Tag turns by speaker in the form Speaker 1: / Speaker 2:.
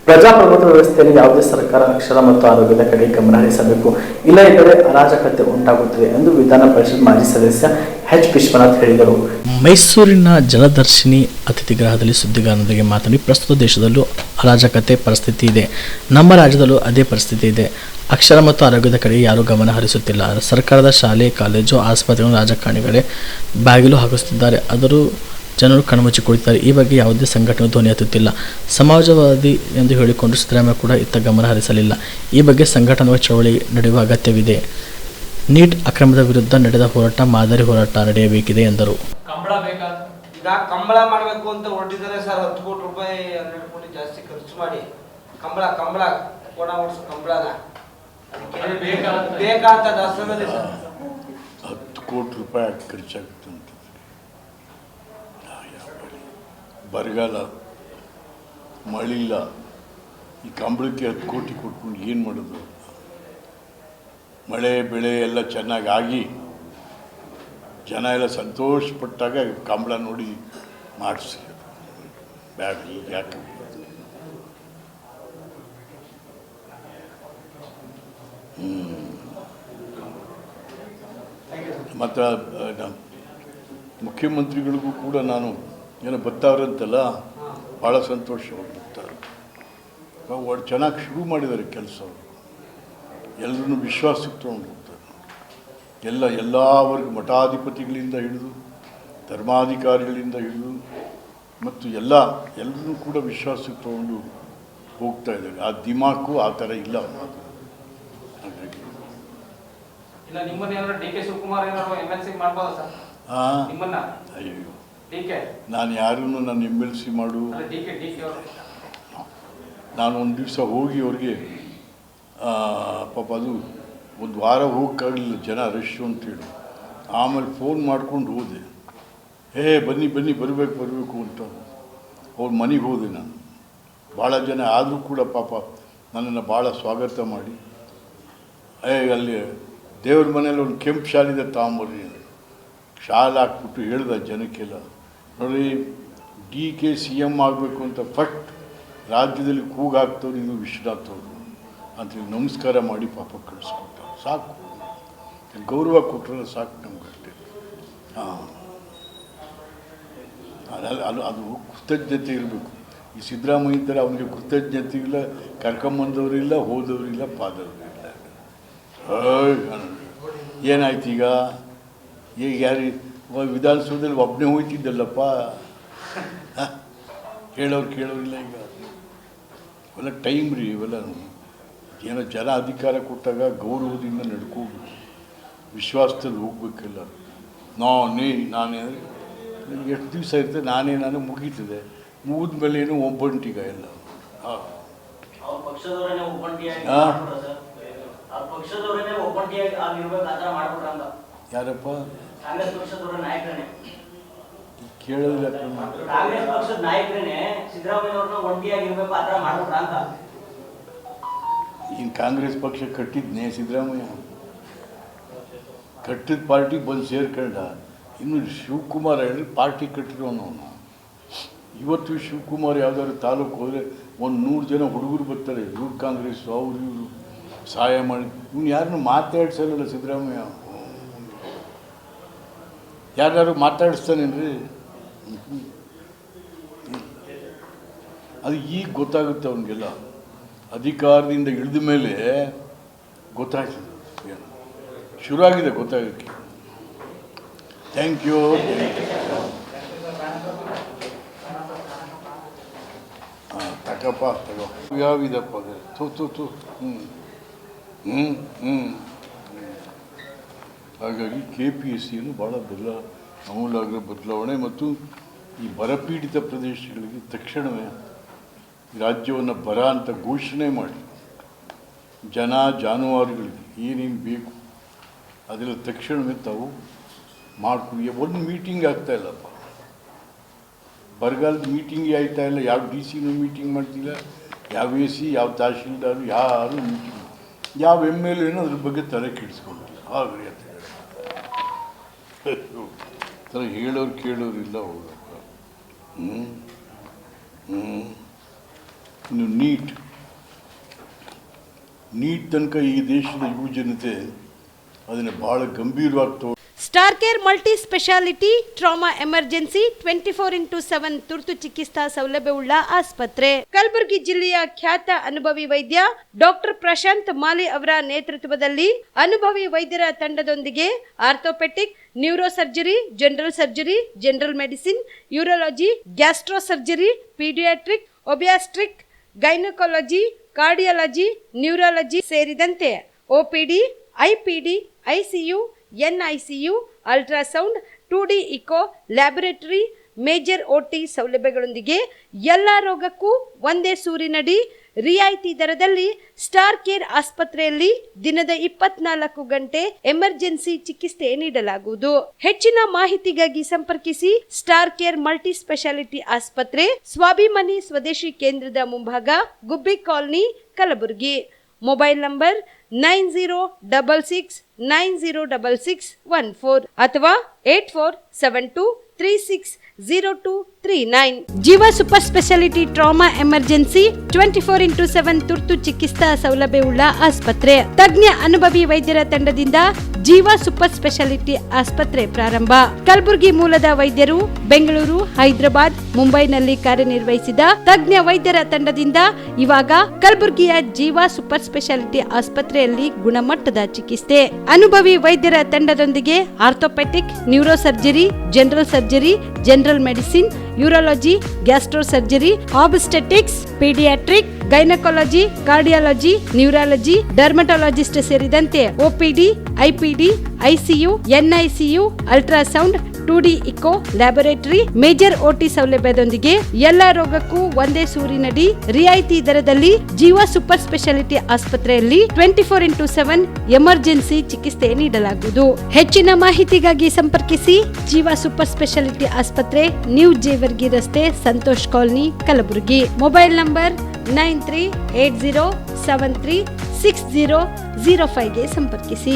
Speaker 1: ಪ್ರಜಾಪ್ರಭುತ್ವ ವ್ಯವಸ್ಥೆಯಲ್ಲಿ ಯಾವುದೇ ಸರ್ಕಾರ ಅಕ್ಷರ ಮತ್ತು ಆರೋಗ್ಯದ ಕಡೆ ಗಮನ ಹರಿಸಬೇಕು, ಇಲ್ಲದಿದ್ದರೆ ಅರಾಜಕತೆ ಉಂಟಾಗುತ್ತದೆ ಎಂದು ವಿಧಾನ ಪರಿಷತ್ ಮಾಜಿ ಸದಸ್ಯ ಎಚ್ ವಿಶ್ವನಾಥ್ ಹೇಳಿದರು. ಮೈಸೂರಿನ ಜಲದರ್ಶಿನಿ ಅತಿಥಿಗೃಹದಲ್ಲಿ ಸುದ್ದಿಗಾರರೊಂದಿಗೆ ಮಾತನಾಡಿ, ಪ್ರಸ್ತುತ ದೇಶದಲ್ಲೂ ಅರಾಜಕತೆ ಪರಿಸ್ಥಿತಿ ಇದೆ, ನಮ್ಮ ರಾಜ್ಯದಲ್ಲೂ ಅದೇ ಪರಿಸ್ಥಿತಿ ಇದೆ. ಅಕ್ಷರ ಮತ್ತು ಆರೋಗ್ಯದ ಕಡೆ ಯಾರೂ ಗಮನ ಹರಿಸುತ್ತಿಲ್ಲ. ಸರ್ಕಾರದ ಶಾಲೆ, ಕಾಲೇಜು, ಆಸ್ಪತ್ರೆಗಳನ್ನು ರಾಜಕಾರಣಿಗಳೇ ಬಾಗಿಲು ಹಾಕಿಸುತ್ತಿದ್ದಾರೆ. ಆದರೂ ಜನರು ಕಣ್ಮುಚ್ಚಿ ಕುಳಿತಾರೆ. ಈ ಬಗ್ಗೆ ಯಾವುದೇ ಸಂಘಟನೆ ಧ್ವನಿ ಎತ್ತುತ್ತಿಲ್ಲ. ಸಮಾಜವಾದಿ ಎಂದು ಹೇಳಿಕೊಂಡು ಸಿದ್ದರಾಮಯ್ಯ ಕೂಡ ಇತ್ತ ಗಮನ ಹರಿಸಲಿಲ್ಲ. ಈ ಬಗ್ಗೆ ಸಂಘಟನಾ ಚಳವಳಿ ನಡೆಯುವ ಅಗತ್ಯವಿದೆ. ನೀಟ್ ಅಕ್ರಮದ ವಿರುದ್ಧ ನಡೆದ ಹೋರಾಟ ಮಾದರಿ ಹೋರಾಟ ನಡೆಯಬೇಕಿದೆ ಎಂದರು.
Speaker 2: ಕಂಬಳ ಮಾಡಬೇಕು ಅಂತ ಹೊರಟಿದ್ದಾರೆ ಸರ್. 10 ಕೋಟಿ ರೂಪಾಯಿ 12 ಕೋಟಿ ಜಾಸ್ತಿ ಖರ್ಚು ಮಾಡಿ ಕಂಬಳ ಕೋಣ ಓಡಿಸೋ ಕಂಬಳನ ಬೇಕಾದ ದಾಸರಲ್ಲಿ
Speaker 3: 10 ಕೋಟಿ ರೂಪಾಯಿ ಖರ್ಚಾಗುತ್ತೆ. ಬರಗಾಲ, ಮಳಿಲ್ಲ, ಈ ಕಂಬಳಕ್ಕೆ 10 ಕೋಟಿ ಕೊಟ್ಕೊಂಡು ಏನು ಮಾಡೋದು? ಮಳೆ ಬೆಳೆ ಎಲ್ಲ ಚೆನ್ನಾಗಿ ಜನ ಎಲ್ಲ ಸಂತೋಷಪಟ್ಟಾಗ ಕಂಬಳ ನೋಡಿ ಮಾಡಿಸಿ ಬ್ಯಾಡ. ಈಗ ಯಾಕೆ ಮತ್ತು ಮುಖ್ಯಮಂತ್ರಿಗಳಿಗೂ ಕೂಡ ನಾನು ಏನೋ ಬರ್ತಾವ್ರಂತಲ್ಲ, ಭಾಳ ಸಂತೋಷವಾಗಿ ಬರ್ತಾರೆ. ಅವ್ರು ಚೆನ್ನಾಗಿ ಶುರು ಮಾಡಿದ್ದಾರೆ ಕೆಲಸ. ಎಲ್ಲರೂ ವಿಶ್ವಾಸಕ್ಕೆ ತೊಗೊಂಡು ಹೋಗ್ತಾರೆ. ಎಲ್ಲ ವರ್ಗ ಮಠಾಧಿಪತಿಗಳಿಂದ ಹಿಡಿದು ಧರ್ಮಾಧಿಕಾರಿಗಳಿಂದ ಹಿಡಿದು ಮತ್ತು ಎಲ್ಲರೂ ಕೂಡ ವಿಶ್ವಾಸಕ್ಕೆ ತೊಗೊಂಡು ಹೋಗ್ತಾ ಇದ್ದಾರೆ. ಆ ದಿಮಾಕು ಆ ಥರ ಇಲ್ಲ. ಹಾಗಾಗಿ ಅಯ್ಯೋ, ನಾನು ಯಾರನ್ನು ನಾನು MLC ಮಾಡು. ನಾನು ಒಂದು ದಿವಸ ಹೋಗಿ ಅವ್ರಿಗೆ ಪಾಪ ಅದು ಒಂದು ವಾರ ಹೋಗೋಕ್ಕಾಗಲಿಲ್ಲ, ಜನ ರಶ್ ಅಂತೇಳಿ. ಆಮೇಲೆ ಫೋನ್ ಮಾಡ್ಕೊಂಡು ಹೋದೆ, ಬನ್ನಿ ಬರಬೇಕು ಅಂತ. ಅವ್ರ ಮನೆಗೆ ಹೋದೆ ನಾನು. ಭಾಳ ಜನ ಆದರೂ ಕೂಡ ಪಾಪ ನನ್ನನ್ನು ಭಾಳ ಸ್ವಾಗತ ಮಾಡಿ, ಅಲ್ಲಿ ದೇವ್ರ ಮನೇಲಿ ಒಂದು ಕೆಂಪು ಶಾಲಿದೆ ತಗೊಂಬರ್ರಿ ಅಂತ ಶಾಲೆ ಹಾಕ್ಬಿಟ್ಟು ಹೇಳ್ದೆ ಜನಕ್ಕೆಲ್ಲ, ನೋಡಿ DK CM ಆಗಬೇಕು ಅಂತ ಫಸ್ಟ್ ರಾಜ್ಯದಲ್ಲಿ ಕೂಗಾಗ್ತವ್ರು ಇದು ವಿಶ್ವನಾಥ್ ಅವರು ಅಂತೇಳಿ ನಮಸ್ಕಾರ ಮಾಡಿ ಪಾಪ ಕಳಿಸ್ಕೊಟ್ಟ. ಸಾಕು, ಗೌರವ ಕೊಟ್ಟರೆ ಸಾಕು ನಮ್ಗಷ್ಟೇ. ಅದು ಕೃತಜ್ಞತೆ ಇರಬೇಕು. ಈ ಸಿದ್ದರಾಮಯ್ಯ ಥರ ಅವನಿಗೆ ಕೃತಜ್ಞತೆ ಇಲ್ಲ, ಕರ್ಕೊಂಬಂದವರಿಲ್ಲ, ಹೋದವರಿಲ್ಲ, ಪಾದವರಿಲ್ಲ. ಏನಾಯ್ತು ಈಗ ಯಾರು ವಿಧಾನಸೌಧದಲ್ಲಿ ಒಬ್ಬನೇ ಹೋಯ್ತಿದ್ದಲ್ಲಪ್ಪ, ಕೇಳೋರಿಲ್ಲ. ಈಗ ಇವೆಲ್ಲ ಟೈಮ್ ರೀ, ಇವೆಲ್ಲ ಏನೋ ಜನ ಅಧಿಕಾರ ಕೊಟ್ಟಾಗ ಗೌರವದಿಂದ ನಡ್ಕೋಬೇಕು, ವಿಶ್ವಾಸದಲ್ಲಿ ಹೋಗ್ಬೇಕಿಲ್ಲ. ನಾನೇ ಎಷ್ಟು ದಿವಸ ಇರ್ತದೆ, ನಾನು ಮುಗೀತದೆ, ಮುಗಿದ ಮೇಲೆ ಏನು ಒಬ್ಬಂಟಿಗ ಎಲ್ಲ. ಯಾರಪ್ಪ ಕೇಳೋದಿಲ್ಲ. ಇನ್ನು ಕಾಂಗ್ರೆಸ್ ಪಕ್ಷ ಕಟ್ಟಿದ್ನೇ ಸಿದ್ದರಾಮಯ್ಯ, ಕಟ್ಟಿದ ಪಾರ್ಟಿಗೆ ಬಂದು ಸೇರ್ಕೊಂಡ. ಇನ್ನು ಶಿವಕುಮಾರ್ ಹೇಳಿ ಪಾರ್ಟಿ ಕಟ್ಟಿರೋನವನು. ಇವತ್ತು ಶಿವಕುಮಾರ್ ಯಾವುದಾದ್ರು ತಾಲೂಕು ಹೋದರೆ 100 ಜನ ಹುಡುಗರು ಬರ್ತಾರೆ, ಇವ್ರು ಕಾಂಗ್ರೆಸ್ಸು, ಇವರು ಸಹಾಯ ಮಾಡಿ. ಇವ್ನು ಯಾರನ್ನು ಮಾತಾಡ್ಸಲ್ಲ ಸಿದ್ದರಾಮಯ್ಯ. ಯಾರು ಮಾತಾಡಿಸ್ತಾನೇನ್ರಿ? ಅದು ಈಗ ಗೊತ್ತಾಗುತ್ತೆ ಅವನಿಗೆಲ್ಲ. ಅಧಿಕಾರದಿಂದ ಇಳಿದ ಮೇಲೆ ಗೊತ್ತಾಗ್ತದೆ, ಶುರು ಆಗಿದೆ ಗೊತ್ತಾಗೋಕ್ಕೆ. Thank you. ತಗೋ ಯಾವಿದಪ್ಪ ಅದು ಹಾಗಾಗಿ KPSCಯನ್ನು ಭಾಳ ಅಮೂಲಾಗ್ರ ಬದಲಾವಣೆ ಮತ್ತು ಈ ಬರಪೀಡಿತ ಪ್ರದೇಶಗಳಿಗೆ ತಕ್ಷಣವೇ ರಾಜ್ಯವನ್ನು ಬರ ಅಂತ ಘೋಷಣೆ ಮಾಡಿ ಜನ ಜಾನುವಾರುಗಳಿಗೆ ಏನೇನು ಬೇಕು ಅದೆಲ್ಲ ತಕ್ಷಣವೇ ತಾವು ಮಾಡ್ಕೊಂಡು. ಒಂದು ಮೀಟಿಂಗ್ ಆಗ್ತಾಯಿಲ್ಲಪ್ಪ, ಬರಗಾಲದ ಮೀಟಿಂಗ್ ಆಯ್ತಾಯಿಲ್ಲ. ಯಾವ DC ಮೀಟಿಂಗ್ ಮಾಡ್ತಿಲ್ಲ, ಯಾವ AC, ಯಾವ ತಹಶೀಲ್ದಾರು ಯಾರು ಮೀಟಿಂಗ್, ಯಾವ MLA ಅದ್ರ ಬಗ್ಗೆ ತಲೆ ಕೆಡಿಸ್ಕೊಂಡಿಲ್ಲ. ಹಾಗೆ ಥರ ಹೇಳೋರು ಕೇಳೋರಿಲ್ಲ. ಹೋಗಪ್ಪ ಇನ್ನು ನೀಟ್ ತನಕ ಈ ದೇಶದ ಯುವ ಜನತೆ ಅದನ್ನು ಭಾಳ ಗಂಭೀರವಾಗಿ
Speaker 4: star care multi speciality trauma emergency 24x7 ತುರ್ತು ಚಿಕಿತ್ಸಾ ಸೌಲಭ್ಯವುಳ್ಳ ಆಸ್ಪತ್ರೆ. ಕಲಬುರಗಿ ಜಿಲ್ಲೆಯ ಖ್ಯಾತ ಅನುಭವಿ ವೈದ್ಯ ಡಾಕ್ಟರ್ ಪ್ರಶಾಂತ್ ಮಾಲಿ ಅವರ ನೇತೃತ್ವದಲ್ಲಿ ಅನುಭವಿ ವೈದ್ಯರ ತಂಡದೊಂದಿಗೆ orthopaedic, neuro surgery, general medicine, urology, gastro surgery, paediatric, obstetric, gynaecology, cardiology, neurology ಸೇರಿದಂತೆ OPD, IPD, ICU, NICU, ultrasound, 2D echo, laboratory, major OT ಸೌಲಭ್ಯಗಳೊಂದಿಗೆ ಎಲ್ಲ ರೋಗಕ್ಕೂ ಒಂದೇ ಸೂರಿನಡಿ ರಿಯಾಯಿತಿ ದರದಲ್ಲಿ ಸ್ಟಾರ್ ಕೇರ್ ಆಸ್ಪತ್ರೆಯಲ್ಲಿ ದಿನದ 24 ಗಂಟೆ ಎಮರ್ಜೆನ್ಸಿ ಚಿಕಿತ್ಸೆ ನೀಡಲಾಗುವುದು. ಹೆಚ್ಚಿನ ಮಾಹಿತಿಗಾಗಿ ಸಂಪರ್ಕಿಸಿ ಸ್ಟಾರ್ ಕೇರ್ ಮಲ್ಟಿ ಸ್ಪೆಷಾಲಿಟಿ ಆಸ್ಪತ್ರೆ, ಸ್ವಾಭಿಮಾನಿ ಸ್ವದೇಶಿ ಕೇಂದ್ರದ ಮುಂಭಾಗ, ಗುಬ್ಬಿ ಕಾಲನಿ, ಕಲಬುರಗಿ. ಮೊಬೈಲ್ ನಂಬರ್ 9066906614 ಅಥವಾ 8472360239. ಜೀವ super speciality trauma emergency 24x7 ತುರ್ತು ಚಿಕಿತ್ಸಾ ಸೌಲಭ್ಯವುಳ್ಳ ಆಸ್ಪತ್ರೆ. ತಜ್ಞ ಅನುಭವಿ ವೈದ್ಯರ ತಂಡದಿಂದ ಜೀವ ಸೂಪರ್ ಸ್ಪೆಷಾಲಿಟಿ ಆಸ್ಪತ್ರೆ ಪ್ರಾರಂಭ. ಕಲಬುರಗಿ ಮೂಲದ ವೈದ್ಯರು ಬೆಂಗಳೂರು, ಹೈದರಾಬಾದ್, ಮುಂಬೈನಲ್ಲಿ ಕಾರ್ಯನಿರ್ವಹಿಸಿದ ತಜ್ಞ ವೈದ್ಯರ ತಂಡದಿಂದ ಇವಾಗ ಕಲಬುರಗಿಯ ಜೀವ ಸೂಪರ್ ಸ್ಪೆಷಾಲಿಟಿ ಆಸ್ಪತ್ರೆಯಲ್ಲಿ ಗುಣಮಟ್ಟದ ಚಿಕಿತ್ಸೆ. ಅನುಭವಿ ವೈದ್ಯರ ತಂಡದೊಂದಿಗೆ orthopaedic, neuro surgery, general medicine, urology, gastro surgery, obstetrics, paediatric, gynaecology, cardiology, neurology, dermatologist ಸೇರಿದಂತೆ OPD, IPD, ICU, NICU, ultrasound, 2D echo, laboratory, major OT ಸೌಲಭ್ಯದೊಂದಿಗೆ ಎಲ್ಲ ರೋಗಕ್ಕೂ ಒಂದೇ ಸೂರಿನಡಿ ರಿಯಾಯಿತಿ ದರದಲ್ಲಿ ಜೀವ ಸೂಪರ್ ಸ್ಪೆಷಾಲಿಟಿ ಆಸ್ಪತ್ರೆಯಲ್ಲಿ 24x7 ಎಮರ್ಜೆನ್ಸಿ ಚಿಕಿತ್ಸೆ ನೀಡಲಾಗುವುದು. ಹೆಚ್ಚಿನ ಮಾಹಿತಿಗಾಗಿ ಸಂಪರ್ಕಿಸಿ ಜೀವ ಸೂಪರ್ ಸ್ಪೆಷಾಲಿಟಿ ಆಸ್ಪತ್ರೆ, ನ್ಯೂ ಜೇವರ್ಗಿ ರಸ್ತೆ, Santosh colony, Kalaburagi. Mobile number 9380736005ಗೆ ಸಂಪರ್ಕಿಸಿ.